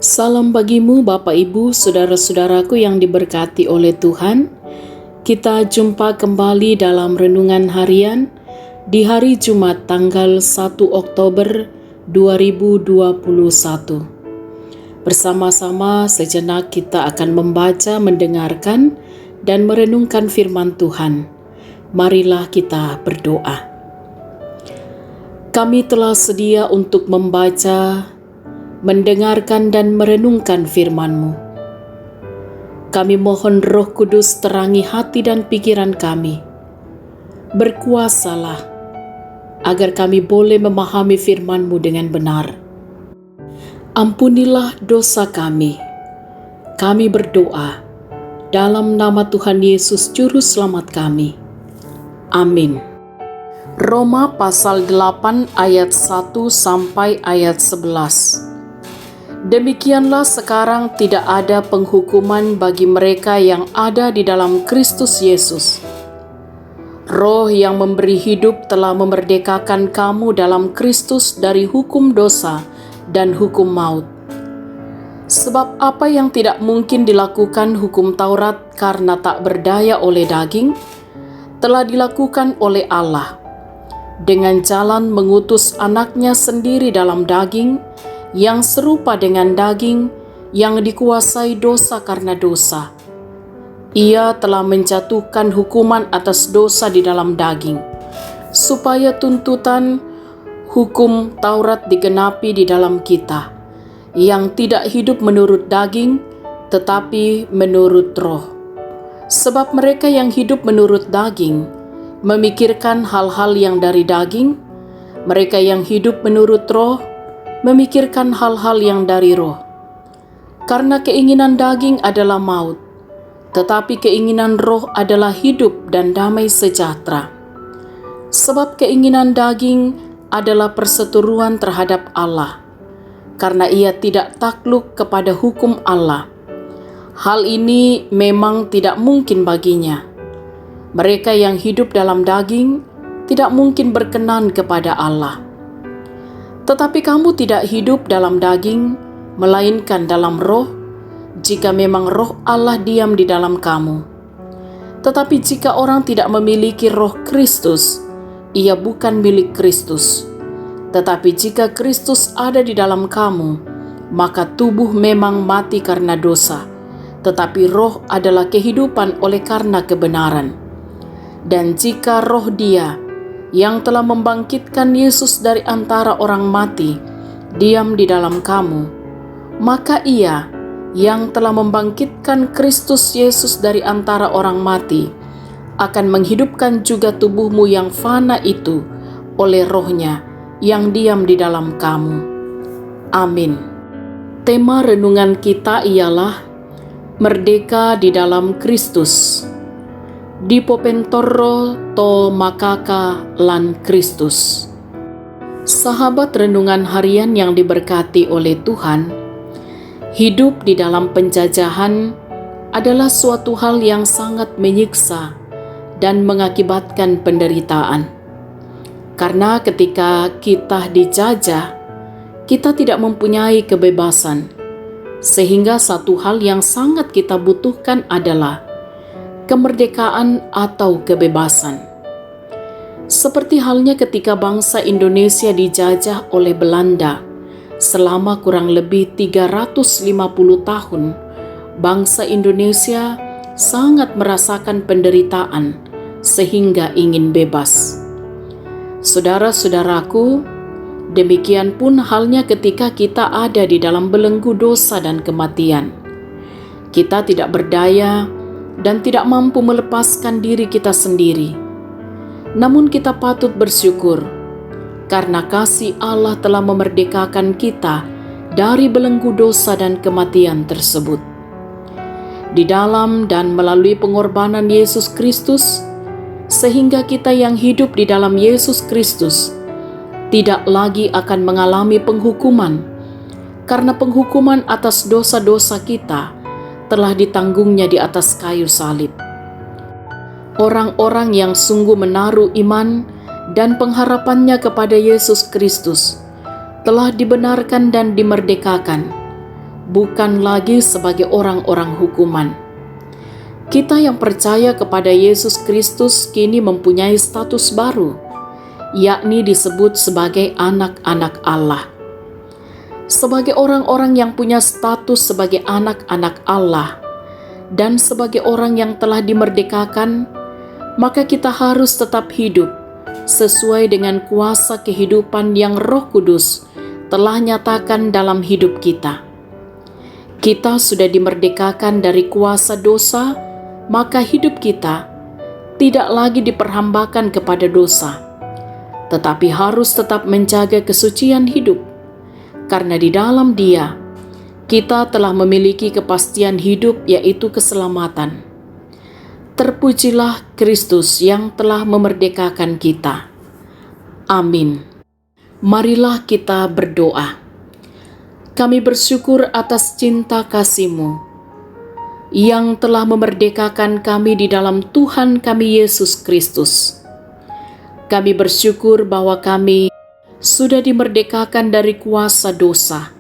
Salam bagimu Bapak Ibu, saudara-saudaraku yang diberkati oleh Tuhan. Kita jumpa kembali dalam renungan harian di hari Jumat tanggal 1 Oktober 2021. Bersama-sama sejenak kita akan membaca, mendengarkan, dan merenungkan firman Tuhan. Marilah kita berdoa. Kami telah sedia untuk membaca, mendengarkan dan merenungkan firman-Mu. Kami mohon Roh Kudus terangi hati dan pikiran kami. Berkuasalah, agar kami boleh memahami firman-Mu dengan benar. Ampunilah dosa kami. Kami berdoa dalam nama Tuhan Yesus Juru Selamat kami. Amin. Roma pasal 8 ayat 1 sampai ayat 11. Demikianlah sekarang tidak ada penghukuman bagi mereka yang ada di dalam Kristus Yesus. Roh yang memberi hidup telah memerdekakan kamu dalam Kristus dari hukum dosa dan hukum maut. Sebab apa yang tidak mungkin dilakukan hukum Taurat karena tak berdaya oleh daging, telah dilakukan oleh Allah, dengan jalan mengutus anaknya sendiri dalam daging, yang serupa dengan daging yang dikuasai dosa karena dosa. Ia telah menjatuhkan hukuman atas dosa di dalam daging, supaya tuntutan hukum Taurat digenapi di dalam kita, yang tidak hidup menurut daging, tetapi menurut Roh. Sebab mereka yang hidup menurut daging memikirkan hal-hal yang dari daging, mereka yang hidup menurut Roh memikirkan hal-hal yang dari Roh. Karena keinginan daging adalah maut, tetapi keinginan Roh adalah hidup dan damai sejahtera. Sebab keinginan daging adalah perseteruan terhadap Allah, karena ia tidak takluk kepada hukum Allah. Hal ini memang tidak mungkin baginya. Mereka yang hidup dalam daging tidak mungkin berkenan kepada Allah. Tetapi kamu tidak hidup dalam daging, melainkan dalam Roh, jika memang Roh Allah diam di dalam kamu. Tetapi jika orang tidak memiliki Roh Kristus, ia bukan milik Kristus. Tetapi jika Kristus ada di dalam kamu, maka tubuh memang mati karena dosa, tetapi Roh adalah kehidupan oleh karena kebenaran. Dan jika Roh Dia yang telah membangkitkan Yesus dari antara orang mati diam di dalam kamu, maka Ia yang telah membangkitkan Kristus Yesus dari antara orang mati akan menghidupkan juga tubuhmu yang fana itu oleh Roh-Nya yang diam di dalam kamu. Amin. Tema renungan kita ialah merdeka di dalam Kristus. Dipopentoro to makaka lan Kristus. Sahabat renungan harian yang diberkati oleh Tuhan, hidup di dalam penjajahan adalah suatu hal yang sangat menyiksa dan mengakibatkan penderitaan. Karena ketika kita dijajah, kita tidak mempunyai kebebasan, sehingga satu hal yang sangat kita butuhkan adalah kemerdekaan atau kebebasan. Seperti halnya ketika bangsa Indonesia dijajah oleh Belanda selama kurang lebih 350 tahun, bangsa Indonesia sangat merasakan penderitaan sehingga ingin bebas. Saudara-saudaraku, demikian pun halnya ketika kita ada di dalam belenggu dosa dan kematian. Kita tidak berdaya dan tidak mampu melepaskan diri kita sendiri. Namun kita patut bersyukur karena kasih Allah telah memerdekakan kita dari belenggu dosa dan kematian tersebut. Di dalam dan melalui pengorbanan Yesus Kristus, sehingga kita yang hidup di dalam Yesus Kristus tidak lagi akan mengalami penghukuman, karena penghukuman atas dosa-dosa kita telah ditanggungnya di atas kayu salib. Orang-orang yang sungguh menaruh iman dan pengharapannya kepada Yesus Kristus telah dibenarkan dan dimerdekakan, bukan lagi sebagai orang-orang hukuman. Kita yang percaya kepada Yesus Kristus kini mempunyai status baru, yakni disebut sebagai anak-anak Allah. Sebagai orang-orang yang punya status sebagai anak-anak Allah dan sebagai orang yang telah dimerdekakan, maka kita harus tetap hidup sesuai dengan kuasa kehidupan yang Roh Kudus telah nyatakan dalam hidup kita. Kita sudah dimerdekakan dari kuasa dosa, maka hidup kita tidak lagi diperhambakan kepada dosa, tetapi harus tetap menjaga kesucian hidup, karena di dalam Dia kita telah memiliki kepastian hidup, yaitu keselamatan. Terpujilah Kristus yang telah memerdekakan kita. Amin. Marilah kita berdoa. Kami bersyukur atas cinta kasih-Mu yang telah memerdekakan kami di dalam Tuhan kami Yesus Kristus. Kami bersyukur bahwa kami sudah dimerdekakan dari kuasa dosa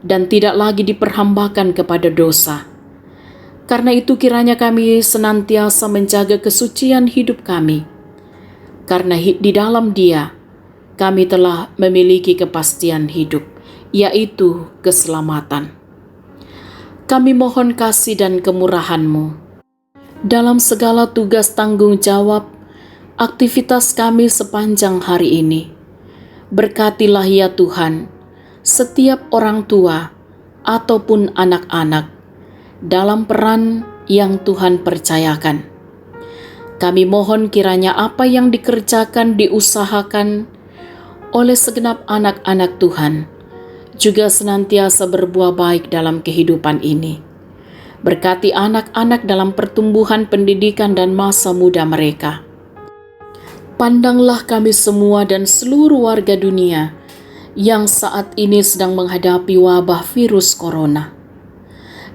dan tidak lagi diperhambakan kepada dosa. Karena itu kiranya kami senantiasa menjaga kesucian hidup kami, karena di dalam Dia kami telah memiliki kepastian hidup, yaitu keselamatan. Kami mohon kasih dan kemurahan-Mu dalam segala tugas tanggung jawab aktivitas kami sepanjang hari ini. Berkatilah ya Tuhan setiap orang tua ataupun anak-anak dalam peran yang Tuhan percayakan. Kami mohon kiranya apa yang dikerjakan, diusahakan oleh segenap anak-anak Tuhan juga senantiasa berbuah baik dalam kehidupan ini. Berkati anak-anak dalam pertumbuhan pendidikan dan masa muda mereka. Pandanglah kami semua dan seluruh warga dunia yang saat ini sedang menghadapi wabah virus corona.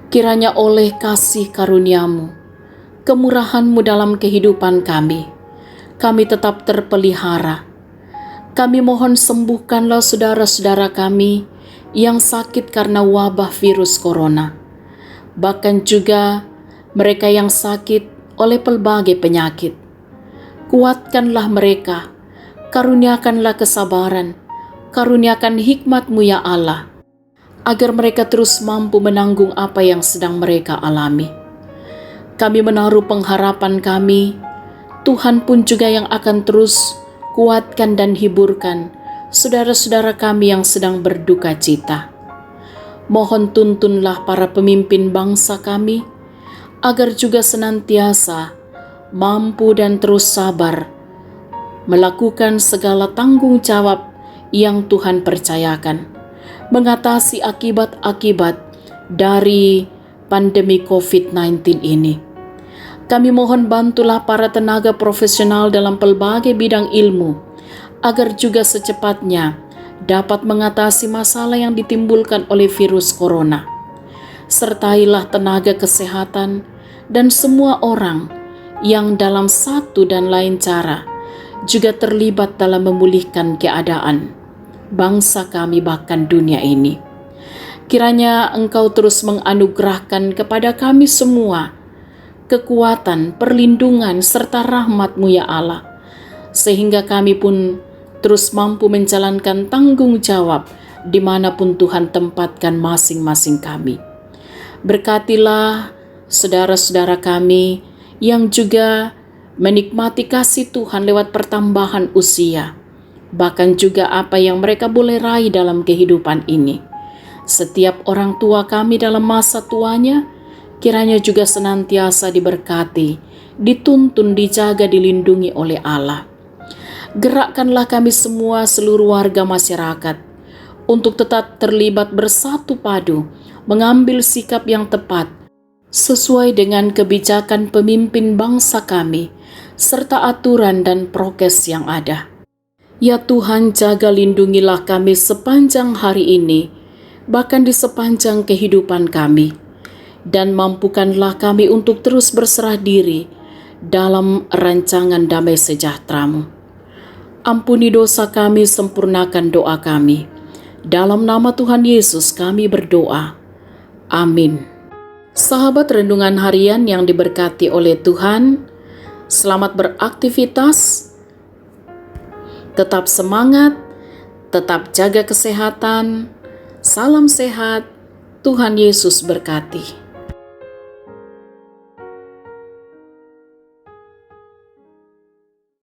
Kiranya oleh kasih karunia-Mu, kemurahan-Mu dalam kehidupan kami tetap terpelihara. Kami mohon sembuhkanlah saudara-saudara kami yang sakit karena wabah virus corona, bahkan juga mereka yang sakit oleh pelbagai penyakit. Kuatkanlah mereka, karuniakanlah kesabaran, karuniakan hikmat-Mu ya Allah, agar mereka terus mampu menanggung apa yang sedang mereka alami. Kami menaruh pengharapan kami, Tuhan pun juga yang akan terus kuatkan dan hiburkan saudara-saudara kami yang sedang berduka cita. Mohon tuntunlah para pemimpin bangsa kami, agar juga senantiasa mampu dan terus sabar melakukan segala tanggung jawab yang Tuhan percayakan, mengatasi akibat-akibat dari pandemi COVID-19 ini. Kami mohon bantulah para tenaga profesional dalam pelbagai bidang ilmu, agar juga secepatnya dapat mengatasi masalah yang ditimbulkan oleh virus corona. Sertailah tenaga kesehatan dan semua orang yang dalam satu dan lain cara juga terlibat dalam memulihkan keadaan bangsa kami bahkan dunia ini. Kiranya Engkau terus menganugerahkan kepada kami semua kekuatan, perlindungan, serta rahmat-Mu ya Allah, sehingga kami pun terus mampu menjalankan tanggung jawab dimanapun Tuhan tempatkan masing-masing kami. Berkatilah saudara-saudara kami yang juga menikmati kasih Tuhan lewat pertambahan usia, bahkan juga apa yang mereka boleh raih dalam kehidupan ini. Setiap orang tua kami dalam masa tuanya, kiranya juga senantiasa diberkati, dituntun, dijaga, dilindungi oleh Allah. Gerakkanlah kami semua seluruh warga masyarakat untuk tetap terlibat bersatu padu, mengambil sikap yang tepat sesuai dengan kebijakan pemimpin bangsa kami, serta aturan dan prokes yang ada. Ya Tuhan, jaga lindungilah kami sepanjang hari ini, bahkan di sepanjang kehidupan kami, dan mampukanlah kami untuk terus berserah diri dalam rancangan damai sejahtera-Mu. Ampuni dosa kami, sempurnakan doa kami. Dalam nama Tuhan Yesus kami berdoa. Amin. Sahabat renungan harian yang diberkati oleh Tuhan, selamat beraktivitas, tetap semangat, tetap jaga kesehatan, salam sehat, Tuhan Yesus berkati.